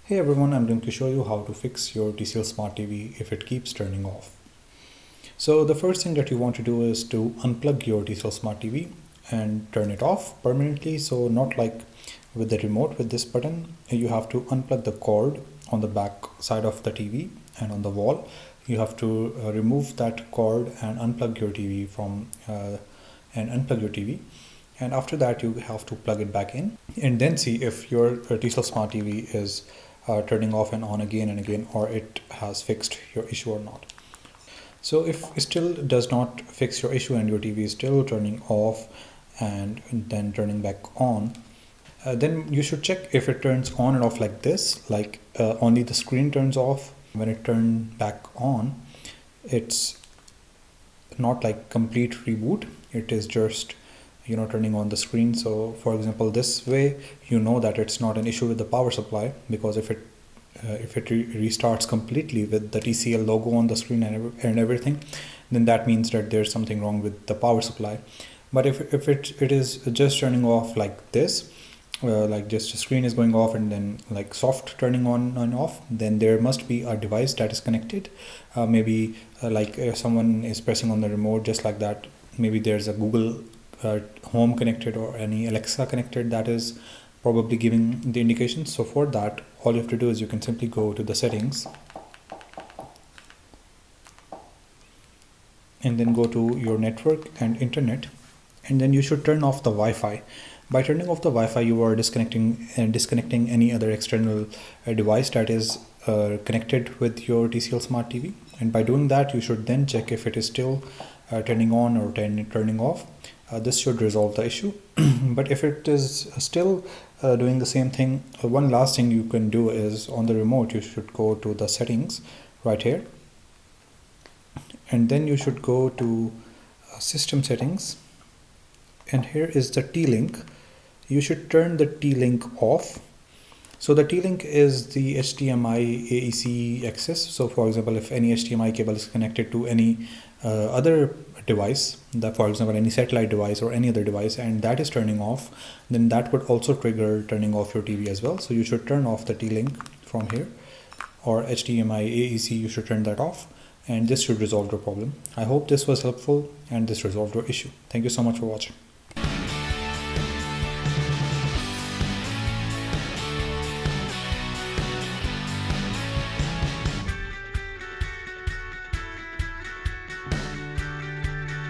Hey everyone, I'm going to show you how to fix your TCL Smart TV if it keeps turning off. So the first thing that you want to do is to unplug your TCL Smart TV and turn it off permanently. So not like with the remote with this button, you have to unplug the cord on the back side of the TV and on the wall. You have to remove that cord and unplug your TV and after that you have to plug it back in and then see if your TCL Smart TV is turning off and on again and again, or it has fixed your issue or not. So if it still does not fix your issue and your TV is still turning off and then turning back on, then you should check if it turns on and off like this, like only the screen turns off. When it turns back on, it's not like complete reboot, it is just turning on the screen. So for example, this way that it's not an issue with the power supply, because if it restarts completely with the TCL logo on the screen and everything, then that means that there's something wrong with the power supply. But if it is just turning off like this, like just the screen is going off and then like soft turning on and off, then there must be a device that is connected. Maybe someone is pressing on the remote just like that. Maybe there's a Google Home connected or any Alexa connected that is probably giving the indication. So for that, all you have to do is you can simply go to the settings and then go to your network and internet, and then you should turn off the Wi-Fi. By turning off the Wi-Fi, you are disconnecting any other external device that is connected with your TCL Smart TV. And by doing that, you should then check if it is still turning on or turning off. This should resolve the issue. But if it is still doing the same thing, one last thing you can do is on the remote, you should go to the settings right here. And then you should go to system settings. And here is the T-Link. You should turn the T-Link off. So the T-Link is the HDMI AEC access. So for example, if any HDMI cable is connected to any other device, that for example any satellite device or any other device, and that is turning off, then that would also trigger turning off your TV as well. So you should turn off the T-Link from here, or HDMI AEC, you should turn that off, and this should resolve your problem. I hope this was helpful and this resolved your issue. Thank you so much for watching.